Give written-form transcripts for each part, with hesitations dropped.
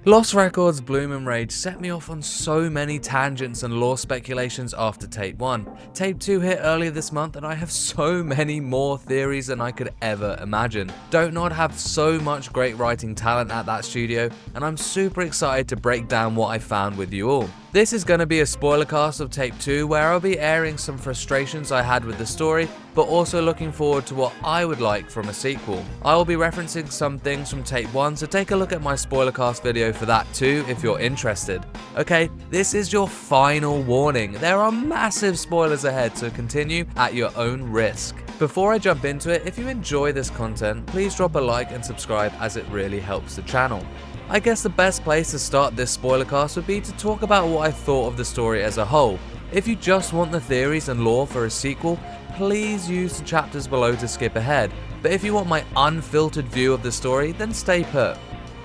Lost Records Bloom and Rage set me off on so many tangents and lore speculations after Tape 1. Tape 2 hit earlier this month and I have so many more theories than I could ever imagine. DontNod have so much great writing talent at that studio and I'm super excited to break down what I found with you all. This is going to be a spoiler cast of Tape 2 where I'll be airing some frustrations I had with the story, but also looking forward to what I would like from a sequel. I will be referencing some things from Tape 1, so take a look at my spoiler cast video for that too if you're interested. Okay, this is your final warning. There are massive spoilers ahead, so continue at your own risk. Before I jump into it, if you enjoy this content, please drop a like and subscribe as it really helps the channel. I guess the best place to start this spoiler cast would be to talk about what I thought of the story as a whole. If you just want the theories and lore for a sequel, please use the chapters below to skip ahead, but if you want my unfiltered view of the story, then stay put.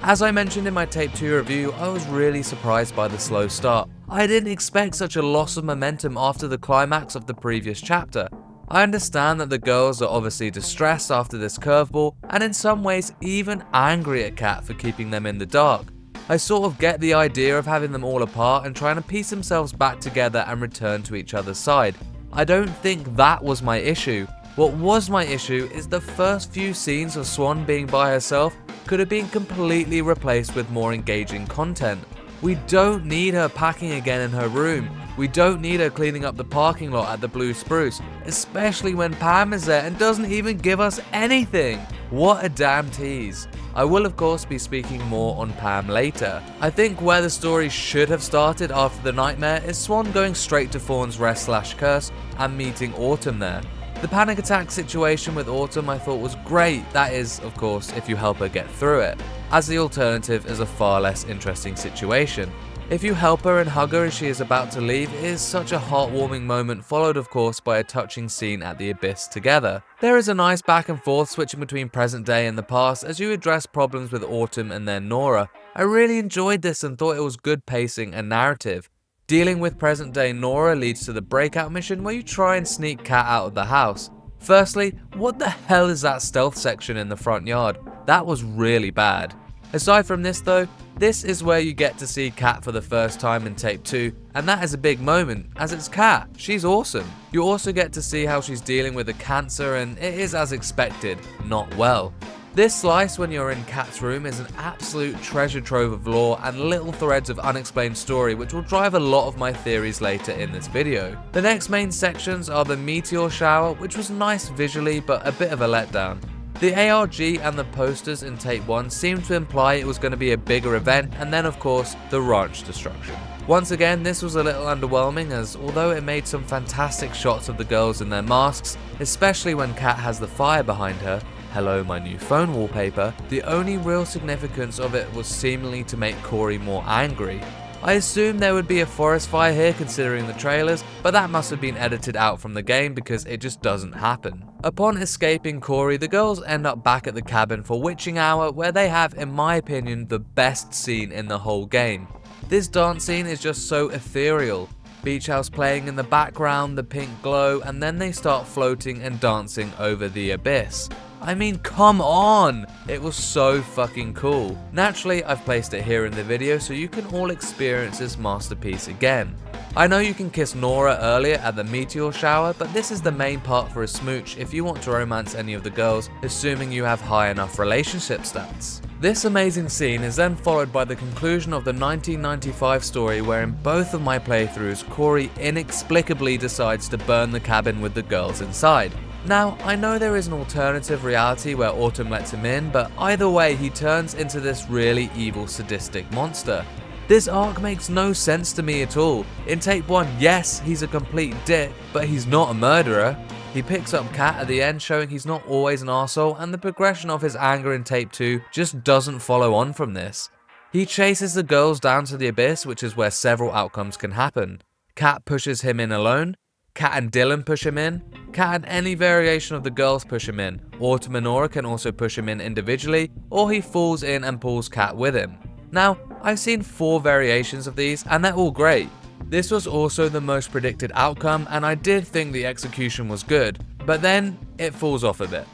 As I mentioned in my Tape 2 review, I was really surprised by the slow start. I didn't expect such a loss of momentum after the climax of the previous chapter. I understand that the girls are obviously distressed after this curveball and in some ways even angry at Kat for keeping them in the dark. I sort of get the idea of having them all apart and trying to piece themselves back together and return to each other's side. I don't think that was my issue. What was my issue is the first few scenes of Swan being by herself could have been completely replaced with more engaging content. We don't need her packing again in her room. We don't need her cleaning up the parking lot at the Blue Spruce, especially when Pam is there and doesn't even give us anything. What a damn tease. I will of course be speaking more on Pam later. I think where the story should have started after the nightmare is Swan going straight to Fawn's rest/curse and meeting Autumn there. The panic attack situation with Autumn I thought was great, that is, of course, if you help her get through it, as the alternative is a far less interesting situation. If you help her and hug her as she is about to leave, it is such a heartwarming moment, followed of course by a touching scene at the Abyss together. There is a nice back and forth switching between present day and the past as you address problems with Autumn and then Nora. I really enjoyed this and thought it was good pacing and narrative. Dealing with present day Nora leads to the breakout mission where you try and sneak Kat out of the house. Firstly, what the hell is that stealth section in the front yard? That was really bad. Aside from this though, this is where you get to see Kat for the first time in Tape 2, and that is a big moment, as it's Kat, she's awesome. You also get to see how she's dealing with the cancer and it is as expected, not well. This slice when you're in Kat's room is an absolute treasure trove of lore and little threads of unexplained story which will drive a lot of my theories later in this video. The next main sections are the meteor shower, which was nice visually but a bit of a letdown. The ARG and the posters in Tape 1 seemed to imply it was going to be a bigger event, and then of course the ranch destruction. Once again, this was a little underwhelming as although it made some fantastic shots of the girls in their masks, especially when Kat has the fire behind her, hello my new phone wallpaper, the only real significance of it was seemingly to make Corey more angry. I assumed there would be a forest fire here considering the trailers, but that must have been edited out from the game because it just doesn't happen. Upon escaping Corey, the girls end up back at the cabin for witching hour where they have, in my opinion, the best scene in the whole game. This dance scene is just so ethereal. Beach house playing in the background, the pink glow, and then they start floating and dancing over the abyss. I mean, come on! It was so fucking cool. Naturally, I've placed it here in the video so you can all experience this masterpiece again. I know you can kiss Nora earlier at the meteor shower, but this is the main part for a smooch if you want to romance any of the girls, assuming you have high enough relationship stats. This amazing scene is then followed by the conclusion of the 1995 story where in both of my playthroughs, Corey inexplicably decides to burn the cabin with the girls inside. Now, I know there is an alternative reality where Autumn lets him in, but either way he turns into this really evil sadistic monster. This arc makes no sense to me at all. In Tape 1, yes, he's a complete dick, but he's not a murderer. He picks up Kat at the end, showing he's not always an arsehole, and the progression of his anger in Tape 2 just doesn't follow on from this. He chases the girls down to the abyss, which is where several outcomes can happen. Kat pushes him in alone, Kat and Dylan push him in, Kat and any variation of the girls push him in, Autumn and Nora can also push him in individually, or he falls in and pulls Kat with him. Now, I've seen 4 variations of these and they're all great. This was also the most predicted outcome and I did think the execution was good, but then it falls off a bit.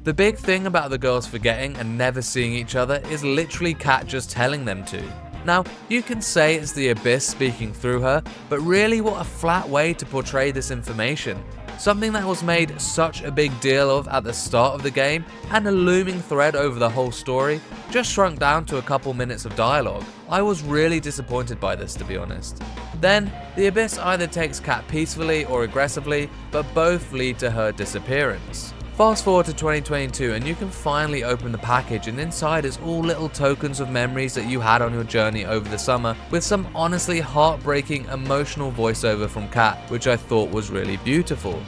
The big thing about the girls forgetting and never seeing each other is literally Kat just telling them to. Now, you can say it's the Abyss speaking through her, but really what a flat way to portray this information. Something that was made such a big deal of at the start of the game, and a looming thread over the whole story, just shrunk down to a couple minutes of dialogue. I was really disappointed by this, to be honest. Then, the Abyss either takes Kat peacefully or aggressively, but both lead to her disappearance. Fast forward to 2022 and you can finally open the package, and inside is all little tokens of memories that you had on your journey over the summer, with some honestly heartbreaking emotional voiceover from Kat, which I thought was really beautiful.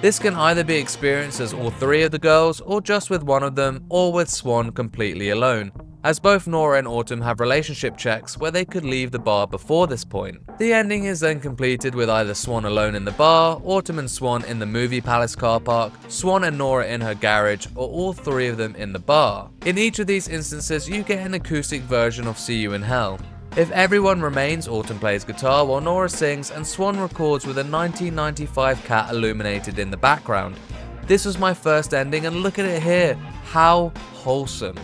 This can either be experienced as all three of the girls, or just with one of them, or with Swan completely alone, as both Nora and Autumn have relationship checks where they could leave the bar before this point. The ending is then completed with either Swan alone in the bar, Autumn and Swan in the movie palace car park, Swan and Nora in her garage, or all three of them in the bar. In each of these instances, you get an acoustic version of See You in Hell. If everyone remains, Autumn plays guitar while Nora sings, and Swan records with a 1995 cat illuminated in the background. This was my first ending, and look at it here, how wholesome.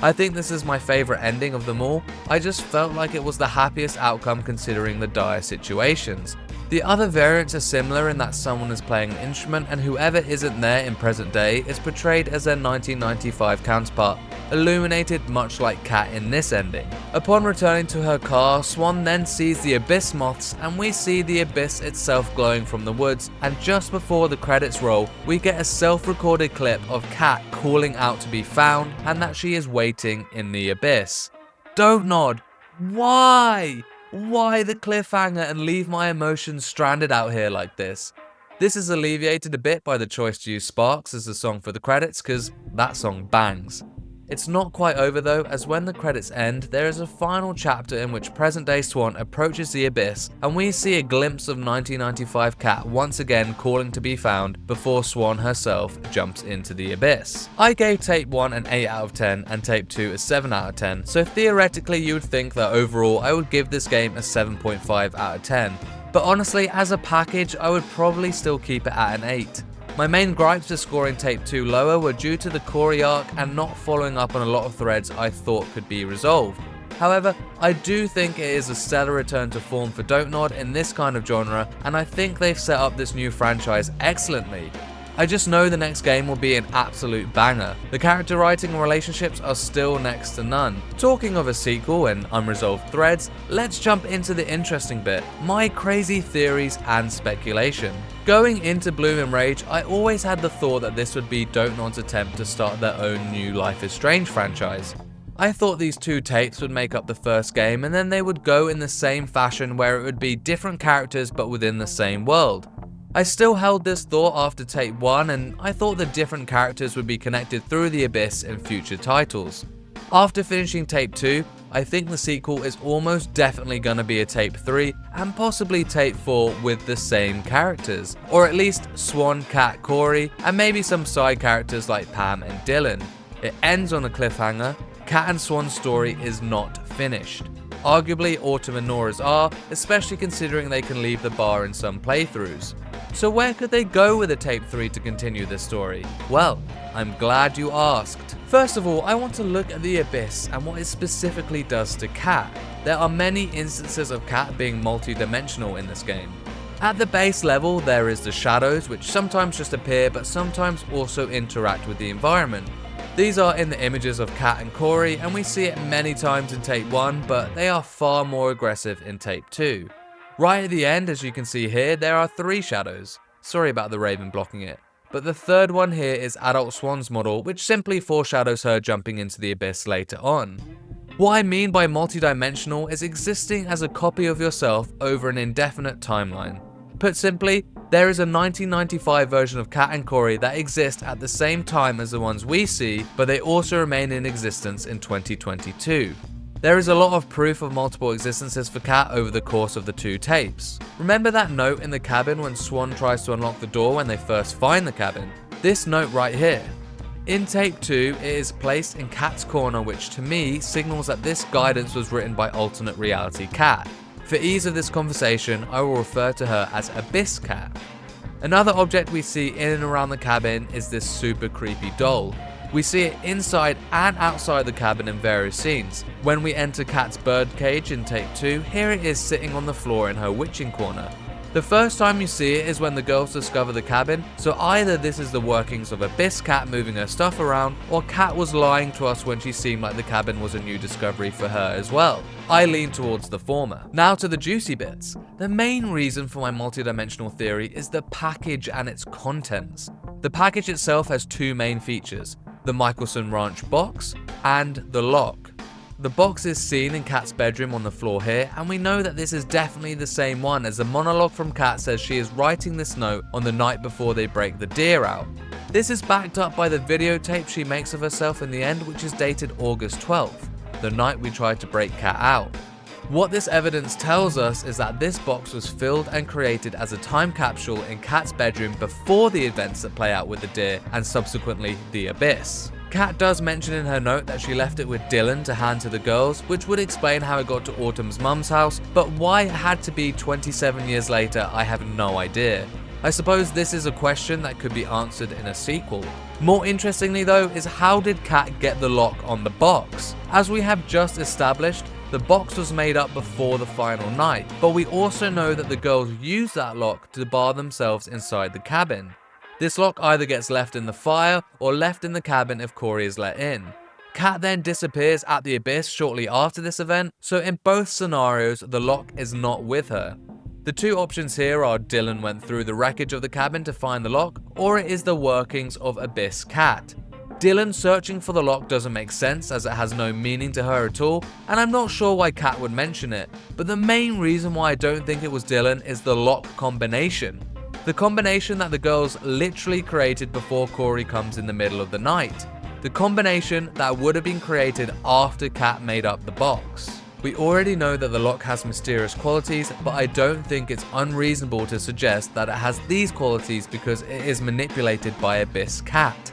I think this is my favourite ending of them all. I just felt like it was the happiest outcome considering the dire situations. The other variants are similar in that someone is playing an instrument and whoever isn't there in present day is portrayed as their 1995 counterpart, illuminated much like Kat in this ending. Upon returning to her car, Swan then sees the Abyss moths and we see the Abyss itself glowing from the woods, and just before the credits roll, we get a self-recorded clip of Kat calling out to be found and that she is waiting in the Abyss. DontNod, why? Why the cliffhanger and leave my emotions stranded out here like this? This is alleviated a bit by the choice to use Sparks as the song for the credits, cause that song bangs. It's not quite over though, as when the credits end, there is a final chapter in which present day Swan approaches the Abyss and we see a glimpse of 1995 Kat once again calling to be found before Swan herself jumps into the Abyss. I gave Tape 1 an 8 out of 10 and Tape 2 a 7 out of 10, so theoretically you would think that overall I would give this game a 7.5 out of 10. But honestly, as a package, I would probably still keep it at an 8. My main gripes to scoring Tape 2 lower were due to the Corey arc and not following up on a lot of threads I thought could be resolved. However, I do think it is a stellar return to form for DontNod in this kind of genre, and I think they've set up this new franchise excellently. I just know the next game will be an absolute banger. The character writing and relationships are still next to none. Talking of a sequel and unresolved threads, let's jump into the interesting bit, my crazy theories and speculation. Going into Bloom and Rage, I always had the thought that this would be DontNod's attempt to start their own new Life is Strange franchise. I thought these two tapes would make up the first game and then they would go in the same fashion where it would be different characters but within the same world. I still held this thought after Tape 1 and I thought the different characters would be connected through the Abyss in future titles. After finishing Tape 2, I think the sequel is almost definitely gonna be a Tape 3 and possibly Tape 4 with the same characters, or at least Swan, Kat, Corey, and maybe some side characters like Pam and Dylan. It ends on a cliffhanger. Kat and Swan's story is not finished. Arguably, Autumn and Nora's are, especially considering they can leave the bar in some playthroughs. So where could they go with a Tape 3 to continue this story? Well, I'm glad you asked. First of all, I want to look at the Abyss and what it specifically does to Kat. There are many instances of Kat being multidimensional in this game. At the base level, there is the shadows, which sometimes just appear but sometimes also interact with the environment. These are in the images of Kat and Corey, and we see it many times in Tape 1, but they are far more aggressive in Tape 2. Right at the end, as you can see here, there are 3 shadows. Sorry about the raven blocking it. But the third one here is Adult Swan's model, which simply foreshadows her jumping into the Abyss later on. What I mean by multidimensional is existing as a copy of yourself over an indefinite timeline. Put simply, there is a 1995 version of Kat and Corey that exist at the same time as the ones we see, but they also remain in existence in 2022. There is a lot of proof of multiple existences for Kat over the course of the 2 tapes. Remember that note in the cabin when Swan tries to unlock the door when they first find the cabin? This note right here. In Tape 2, it is placed in Kat's corner, which to me signals that this guidance was written by alternate reality Kat. For ease of this conversation, I will refer to her as Abyss Kat. Another object we see in and around the cabin is this super creepy doll. We see it inside and outside the cabin in various scenes. When we enter Kat's birdcage in take 2, here it is sitting on the floor in her witching corner. The first time you see it is when the girls discover the cabin, so either this is the workings of Abyss Kat moving her stuff around, or Kat was lying to us when she seemed like the cabin was a new discovery for her as well. I lean towards the former. Now to the juicy bits. The main reason for my multidimensional theory is the package and its contents. The package itself has two main features: the Michelson Ranch box and the lock. The box is seen in Kat's bedroom on the floor here, and we know that this is definitely the same one, as the monologue from Kat says she is writing this note on the night before they break the deer out. This is backed up by the videotape she makes of herself in the end, which is dated August 12th, the night we tried to break Kat out. What this evidence tells us is that this box was filled and created as a time capsule in Kat's bedroom before the events that play out with the deer and subsequently the Abyss. Kat does mention in her note that she left it with Dylan to hand to the girls, which would explain how it got to Autumn's mum's house, but why it had to be 27 years later, I have no idea. I suppose this is a question that could be answered in a sequel. More interestingly though is, how did Kat get the lock on the box? As we have just established, the box was made up before the final night, but we also know that the girls used that lock to bar themselves inside the cabin. This lock either gets left in the fire or left in the cabin if Corey is let in. Kat then disappears at the Abyss shortly after this event, so in both scenarios the lock is not with her. The two options here are Dylan went through the wreckage of the cabin to find the lock, or it is the workings of Abyss Kat. Dylan searching for the lock doesn't make sense, as it has no meaning to her at all, and I'm not sure why Kat would mention it, but the main reason why I don't think it was Dylan is the lock combination. The combination that the girls literally created before Corey comes in the middle of the night. The combination that would have been created after Kat made up the box. We already know that the lock has mysterious qualities, but I don't think it's unreasonable to suggest that it has these qualities because it is manipulated by Abyss Kat.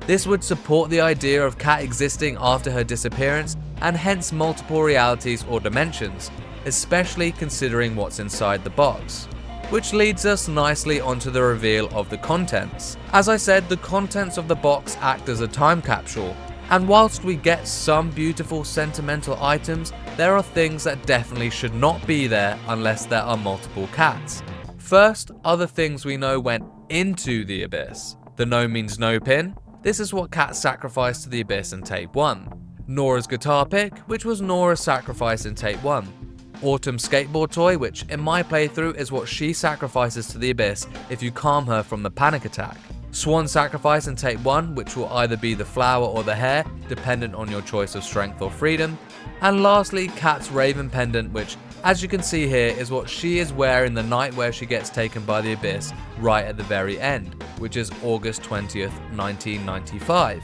This would support the idea of Kat existing after her disappearance, and hence multiple realities or dimensions, especially considering what's inside the box. Which leads us nicely onto the reveal of the contents. As I said, the contents of the box act as a time capsule, and whilst we get some beautiful sentimental items, there are things that definitely should not be there unless there are multiple Kats. First are the things we know went into the Abyss. The no means no pin. This is what Kat sacrificed to the Abyss in tape 1. Nora's guitar pick, which was Nora's sacrifice in tape 1. Autumn's skateboard toy, which in my playthrough is what she sacrifices to the Abyss if you calm her from the panic attack. Swan's sacrifice in tape 1, which will either be the flower or the hair, dependent on your choice of strength or freedom. And lastly, Kat's raven pendant, which, as you can see here, is what she is wearing the night where she gets taken by the Abyss right at the very end, which is August 20th, 1995.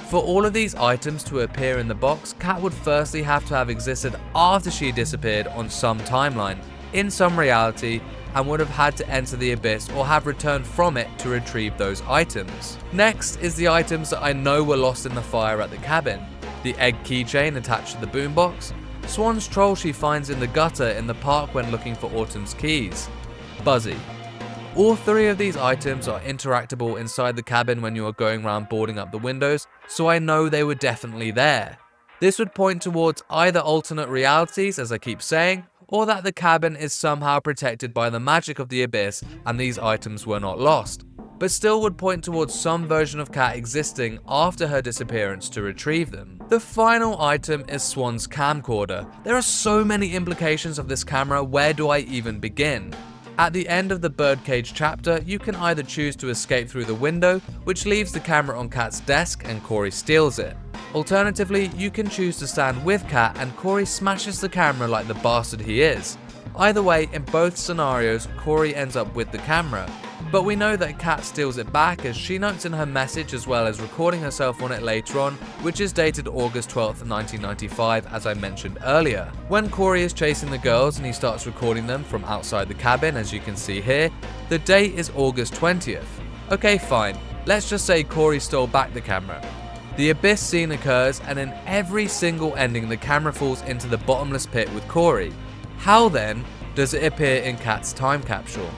For all of these items to appear in the box, Kat would firstly have to have existed after she disappeared on some timeline, in some reality, and would have had to enter the Abyss or have returned from it to retrieve those items. Next is the items that I know were lost in the fire at the cabin. The egg keychain attached to the boombox, Swan's troll she finds in the gutter in the park when looking for Autumn's keys, Buzzy. All three of these items are interactable inside the cabin when you are going around boarding up the windows, so I know they were definitely there. This would point towards either alternate realities, as I keep saying, or that the cabin is somehow protected by the magic of the Abyss and these items were not lost, but still would point towards some version of Kat existing after her disappearance to retrieve them. The final item is Swan's camcorder. There are so many implications of this camera, where do I even begin? At the end of the birdcage chapter, you can either choose to escape through the window, which leaves the camera on Kat's desk and Corey steals it. Alternatively, you can choose to stand with Kat and Corey smashes the camera like the bastard he is. Either way, in both scenarios, Corey ends up with the camera. But we know that Kat steals it back, as she notes in her message as well as recording herself on it later on, which is dated August 12th, 1995, as I mentioned earlier. When Corey is chasing the girls and he starts recording them from outside the cabin, as you can see here, the date is August 20th. Okay, fine. Let's just say Corey stole back the camera. The Abyss scene occurs, and in every single ending the camera falls into the bottomless pit with Corey. How then does it appear in Kat's time capsule?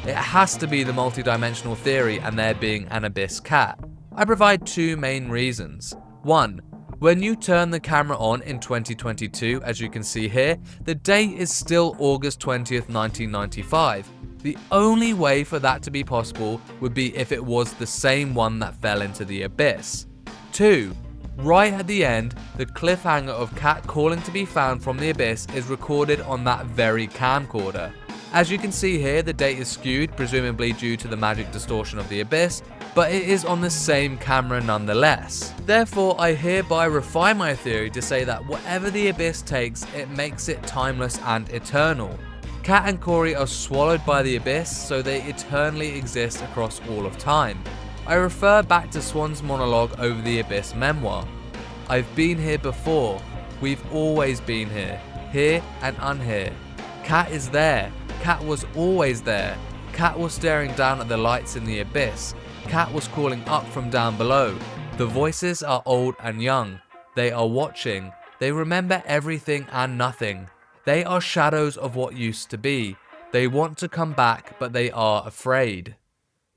It has to be the multidimensional theory and there being an Abyss Kat. I provide two main reasons. 1. When you turn the camera on in 2022, as you can see here, the date is still August 20th, 1995. The only way for that to be possible would be if it was the same one that fell into the abyss. 2. Right at the end, the cliffhanger of Kat calling to be found from the abyss is recorded on that very camcorder. As you can see here, the date is skewed, presumably due to the magic distortion of the abyss, but it is on the same camera nonetheless. Therefore, I hereby refine my theory to say that whatever the abyss takes, it makes it timeless and eternal. Kat and Corey are swallowed by the abyss, so they eternally exist across all of time. I refer back to Swan's monologue over the abyss memoir. I've been here before. We've always been here and unhere. Kat is there. Kat was always there. Kat was staring down at the lights in the abyss. Kat was calling up from down below. The voices are old and young. They are watching. They remember everything and nothing. They are shadows of what used to be. They want to come back, but they are afraid.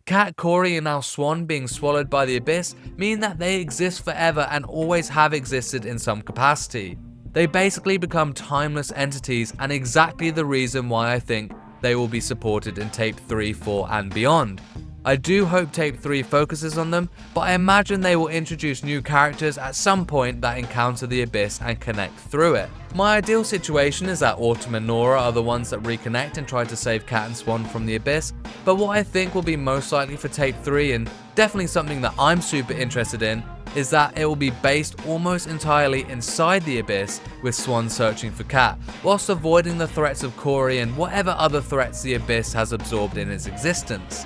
Kat, Corey, and now Swan being swallowed by the abyss mean that they exist forever and always have existed in some capacity. They basically become timeless entities, and exactly the reason why I think they will be supported in Tape 3, 4 and beyond. I do hope Tape 3 focuses on them, but I imagine they will introduce new characters at some point that encounter the abyss and connect through it. My ideal situation is that Autumn and Nora are the ones that reconnect and try to save Kat and Swan from the abyss, but what I think will be most likely for Tape 3, and definitely something that I'm super interested in, is that it will be based almost entirely inside the abyss, with Swan searching for Kat, whilst avoiding the threats of Corey and whatever other threats the abyss has absorbed in its existence.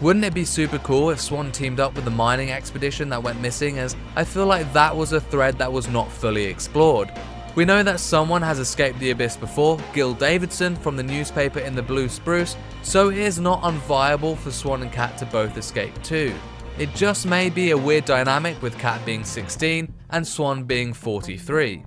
Wouldn't it be super cool if Swan teamed up with the mining expedition that went missing, as I feel like that was a thread that was not fully explored. We know that someone has escaped the abyss before, Gil Davidson from the newspaper in the Blue Spruce, so it is not unviable for Swan and Kat to both escape too. It just may be a weird dynamic with Kat being 16 and Swan being 43.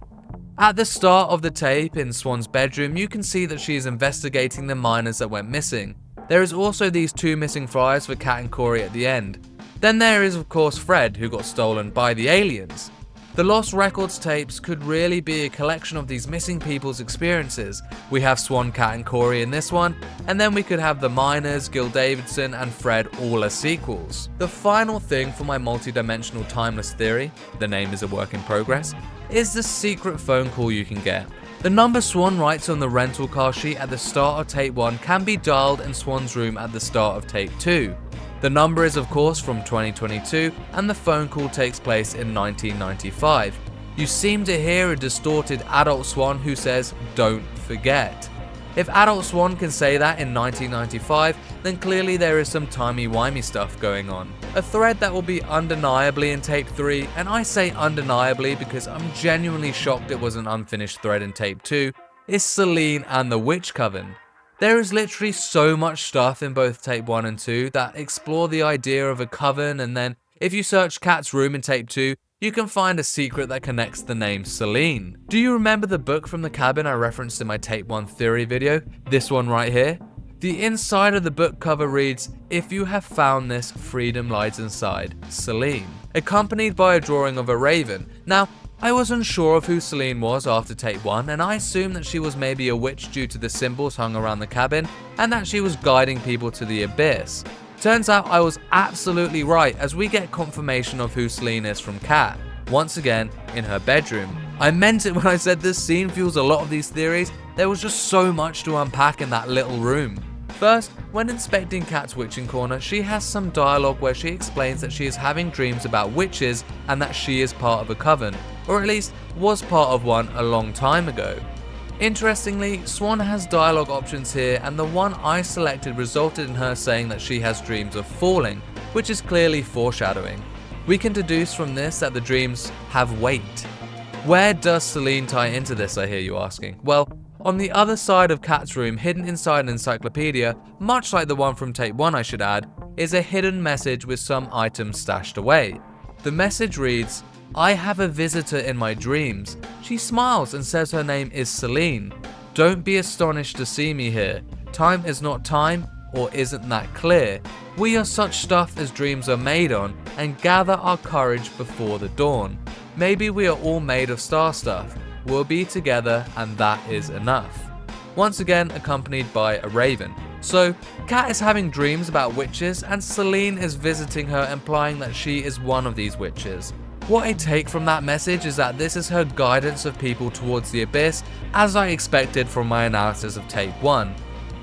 At the start of the tape, in Swan's bedroom, you can see that she is investigating the miners that went missing. There is also these two missing flyers for Kat and Corey at the end. Then there is of course Fred, who got stolen by the aliens. The Lost Records tapes could really be a collection of these missing people's experiences. We have Swan, Kat and Corey in this one, and then we could have the miners, Gil Davidson and Fred all as sequels. The final thing for my multidimensional timeless theory, the name is a work in progress, is the secret phone call you can get. The number Swan writes on the rental car sheet at the start of Tape 1 can be dialed in Swan's room at the start of Tape 2. The number is of course from 2022 and the phone call takes place in 1995. You seem to hear a distorted adult Swan who says, "Don't forget." If adult Swan can say that in 1995, then clearly there is some timey-wimey stuff going on. A thread that will be undeniably in Tape 3, and I say undeniably because I'm genuinely shocked it was an unfinished thread in Tape 2, is Selene and the Witch Coven. There is literally so much stuff in both Tape 1 and 2 that explore the idea of a coven, and then if you search Kat's room in Tape 2, you can find a secret that connects the name Selene. Do you remember the book from the cabin I referenced in my Tape 1 theory video? This one right here? The inside of the book cover reads, "If you have found this, freedom lies inside, Selene," accompanied by a drawing of a raven. Now, I was unsure of who Selene was after Tape 1, and I assumed that she was maybe a witch due to the symbols hung around the cabin, and that she was guiding people to the abyss. Turns out I was absolutely right, as we get confirmation of who Selene is from Kat, once again in her bedroom. I meant it when I said this scene fuels a lot of these theories. There was just so much to unpack in that little room. First, when inspecting Kat's witching corner, she has some dialogue where she explains that she is having dreams about witches and that she is part of a coven, or at least was part of one a long time ago. Interestingly, Swan has dialogue options here, and the one I selected resulted in her saying that she has dreams of falling, which is clearly foreshadowing. We can deduce from this that the dreams have weight. Where does Selene tie into this, I hear you asking? Well, on the other side of Kat's room, hidden inside an encyclopedia, much like the one from Tape 1 I should add, is a hidden message with some items stashed away. The message reads, "I have a visitor in my dreams. She smiles and says her name is Selene. Don't be astonished to see me here. Time is not time, or isn't that clear? We are such stuff as dreams are made on, and gather our courage before the dawn. Maybe we are all made of star stuff. We'll be together and that is enough. Once again accompanied by a raven. So, Kat is having dreams about witches and Celine is visiting her, implying that she is one of these witches. What I take from that message is that this is her guidance of people towards the abyss, as I expected from my analysis of tape 1.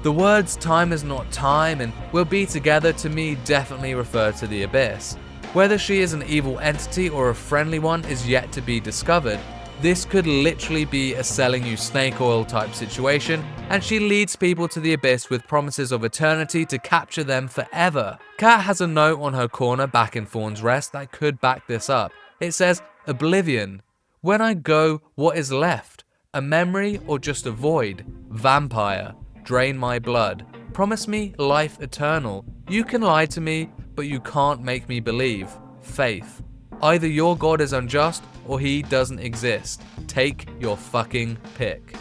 The words "time is not time" and "we'll be together" to me definitely refer to the abyss. Whether she is an evil entity or a friendly one is yet to be discovered. This could literally be a selling you snake oil type situation, and she leads people to the abyss with promises of eternity to capture them forever. Kat has a note on her corner back in Thorn's Rest that could back this up. It says, "Oblivion. When I go, what is left? A memory or just a void? Vampire. Drain my blood. Promise me life eternal. You can lie to me, but you can't make me believe. Faith. Either your God is unjust or he doesn't exist. Take your fucking pick."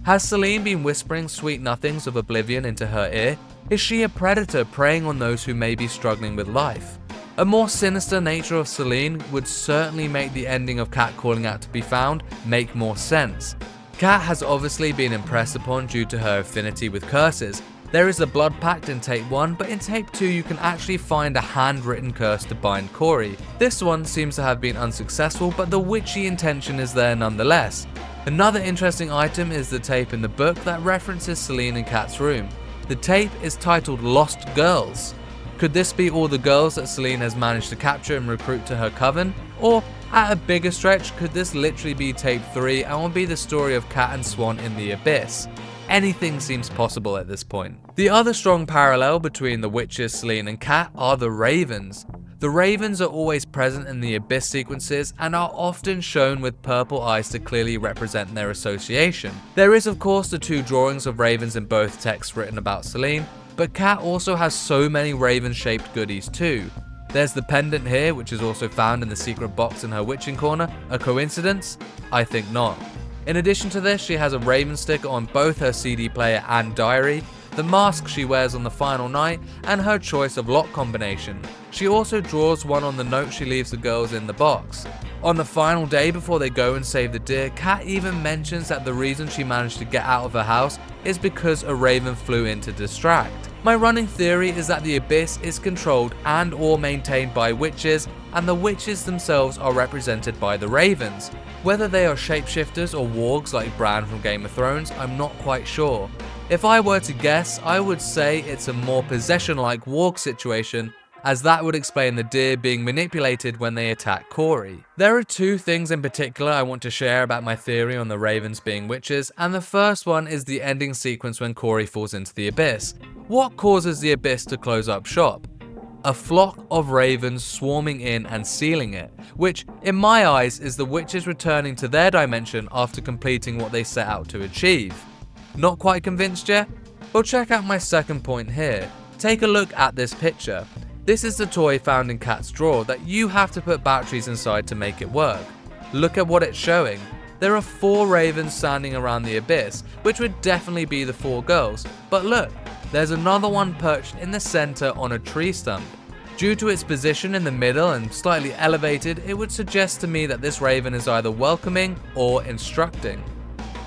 Has Celine been whispering sweet nothings of oblivion into her ear? Is she a predator preying on those who may be struggling with life? A more sinister nature of Celine would certainly make the ending of Kat calling out to be found make more sense. Kat has obviously been impressed upon due to her affinity with curses. There is a blood pact in tape 1, but in tape 2 you can actually find a handwritten curse to bind Corey. This one seems to have been unsuccessful, but the witchy intention is there nonetheless. Another interesting item is the tape in the book that references Celine and Kat's room. The tape is titled Lost Girls. Could this be all the girls that Celine has managed to capture and recruit to her coven? Or, at a bigger stretch, could this literally be tape 3 and will be the story of Kat and Swan in the abyss? Anything seems possible at this point. The other strong parallel between the witches, Celine and Kat are the ravens. The ravens are always present in the abyss sequences and are often shown with purple eyes to clearly represent their association. There is of course the 2 drawings of ravens in both texts written about Celine, but Kat also has so many raven-shaped goodies too. There's the pendant here, which is also found in the secret box in her witching corner. A coincidence? I think not. In addition to this, she has a raven sticker on both her CD player and diary, the mask she wears on the final night, and her choice of lock combination. She also draws one on the note she leaves the girls in the box. On the final day before they go and save the deer, Kat even mentions that the reason she managed to get out of her house is because a raven flew in to distract. My running theory is that the abyss is controlled and or maintained by witches, and the witches themselves are represented by the ravens. Whether they are shapeshifters or wargs like Bran from Game of Thrones, I'm not quite sure. If I were to guess, I would say it's a more possession-like warg situation, as that would explain the deer being manipulated when they attack Corey. There are 2 things in particular I want to share about my theory on the ravens being witches, and the first one is the ending sequence when Corey falls into the abyss. What causes the abyss to close up shop? A flock of ravens swarming in and sealing it, which in my eyes is the witches returning to their dimension after completing what they set out to achieve. Not quite convinced yet? Well, check out my second point here. Take a look at this picture. This is the toy found in Kat's drawer that you have to put batteries inside to make it work. Look at what it's showing. There are 4 ravens standing around the abyss, which would definitely be the 4 girls, but look, there's another one perched in the center on a tree stump. Due to its position in the middle and slightly elevated, it would suggest to me that this raven is either welcoming or instructing.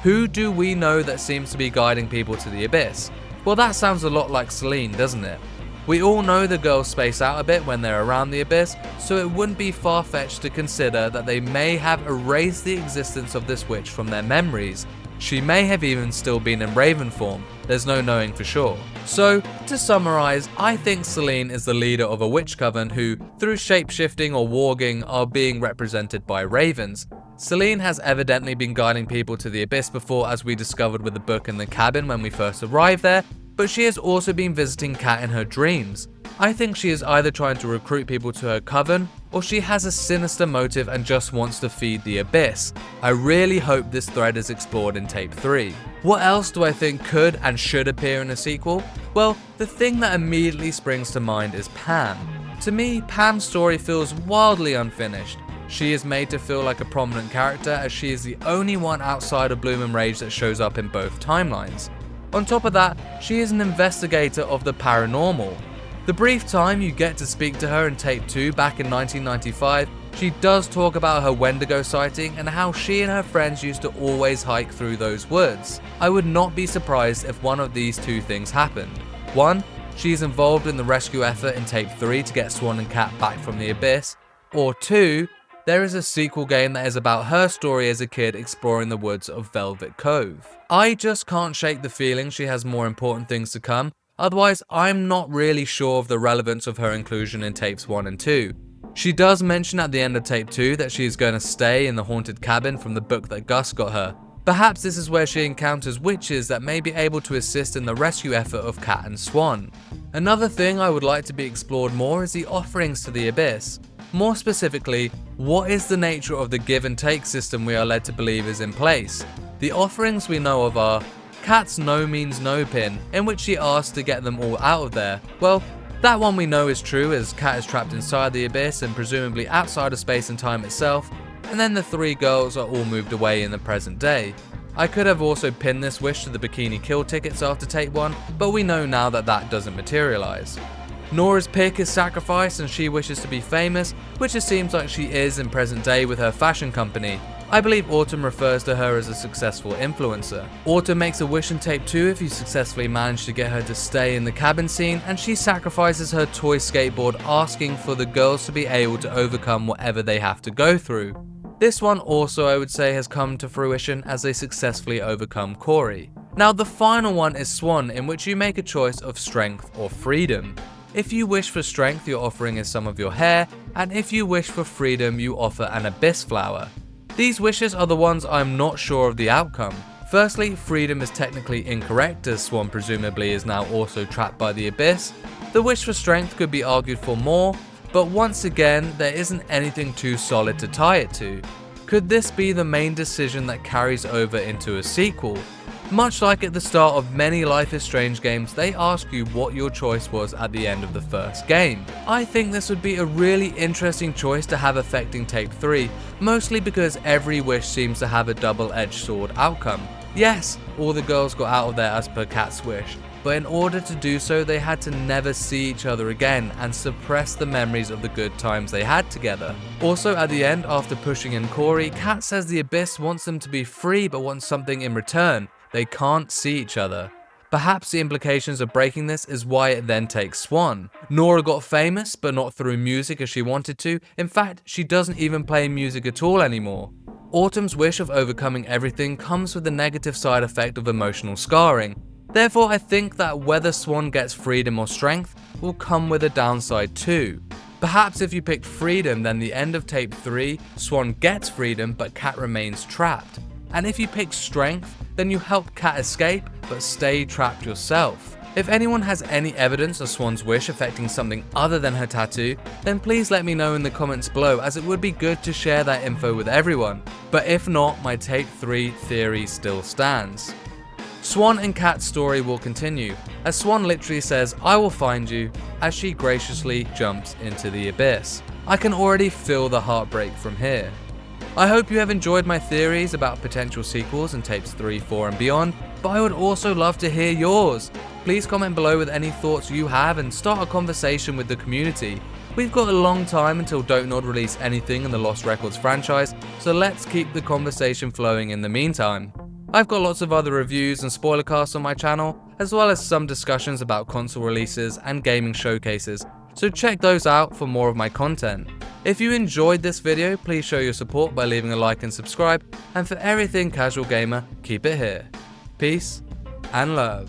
Who do we know that seems to be guiding people to the abyss? Well, that sounds a lot like Celine, doesn't it? We all know the girls space out a bit when they're around the abyss, so it wouldn't be far-fetched to consider that they may have erased the existence of this witch from their memories. She may have even still been in raven form, there's no knowing for sure. So, to summarize, I think Celine is the leader of a witch coven who, through shapeshifting or warging, are being represented by ravens. Celine has evidently been guiding people to the abyss before, as we discovered with the book in the cabin when we first arrived there, but she has also been visiting Kat in her dreams. I think she is either trying to recruit people to her coven, or she has a sinister motive and just wants to feed the abyss. I really hope this thread is explored in tape 3. What else do I think could and should appear in a sequel? Well, the thing that immediately springs to mind is Pam. To me, Pam's story feels wildly unfinished. She is made to feel like a prominent character, as she is the only one outside of Bloom and Rage that shows up in both timelines. On top of that, she is an investigator of the paranormal. The brief time you get to speak to her in tape 2 back in 1995, she does talk about her Wendigo sighting and how she and her friends used to always hike through those woods. I would not be surprised if one of these two things happened. 1. She is involved in the rescue effort in tape 3 to get Swan and Kat back from the abyss. Or 2. There is a sequel game that is about her story as a kid exploring the woods of Velvet Cove. I just can't shake the feeling she has more important things to come, otherwise I'm not really sure of the relevance of her inclusion in tapes 1 and 2. She does mention at the end of tape 2 that she is going to stay in the haunted cabin from the book that Gus got her. Perhaps this is where she encounters witches that may be able to assist in the rescue effort of Kat and Swan. Another thing I would like to be explored more is the offerings to the abyss. More specifically, what is the nature of the give and take system we are led to believe is in place? The offerings we know of are Kat's no means no pin, in which she asks to get them all out of there. Well, that one we know is true, as Kat is trapped inside the abyss and presumably outside of space and time itself, and then the 3 girls are all moved away in the present day. I could have also pinned this wish to the bikini kill tickets after tape 1, but we know now that that doesn't materialize. Nora's pick is sacrificed and she wishes to be famous, which it seems like she is in present day with her fashion company. I believe Autumn refers to her as a successful influencer. Autumn makes a wish in tape 2 if you successfully manage to get her to stay in the cabin scene, and she sacrifices her toy skateboard asking for the girls to be able to overcome whatever they have to go through. This one also I would say has come to fruition as they successfully overcome Corey. Now the final one is Swan, in which you make a choice of strength or freedom. If you wish for strength, your offering is some of your hair, and if you wish for freedom, you offer an abyss flower. These wishes are the ones I'm not sure of the outcome. Firstly, freedom is technically incorrect, as Swan presumably is now also trapped by the abyss. The wish for strength could be argued for more, but once again, there isn't anything too solid to tie it to. Could this be the main decision that carries over into a sequel? Much like at the start of many Life is Strange games, they ask you what your choice was at the end of the first game. I think this would be a really interesting choice to have affecting tape 3, mostly because every wish seems to have a double-edged sword outcome. Yes, all the girls got out of there as per Kat's wish, but in order to do so they had to never see each other again and suppress the memories of the good times they had together. Also at the end, after pushing in Corey, Kat says the abyss wants them to be free but wants something in return. They can't see each other. Perhaps the implications of breaking this is why it then takes Swan. Nora got famous, but not through music as she wanted to. In fact, she doesn't even play music at all anymore. Autumn's wish of overcoming everything comes with the negative side effect of emotional scarring. Therefore, I think that whether Swan gets freedom or strength will come with a downside too. Perhaps if you picked freedom, then the end of tape 3, Swan gets freedom but Kat remains trapped. And if you pick strength, then you help Kat escape, but stay trapped yourself. If anyone has any evidence of Swan's wish affecting something other than her tattoo, then please let me know in the comments below, as it would be good to share that info with everyone. But if not, my tape 3 theory still stands. Swan and Kat's story will continue, as Swan literally says, "I will find you," as she graciously jumps into the abyss. I can already feel the heartbreak from here. I hope you have enjoyed my theories about potential sequels in tapes 3, 4 and beyond, but I would also love to hear yours. Please comment below with any thoughts you have and start a conversation with the community. We've got a long time until DontNod release anything in the Lost Records franchise, so let's keep the conversation flowing in the meantime. I've got lots of other reviews and spoilercasts on my channel, as well as some discussions about console releases and gaming showcases, so check those out for more of my content. If you enjoyed this video, please show your support by leaving a like and subscribe, and for everything casual gamer, keep it here. Peace and love.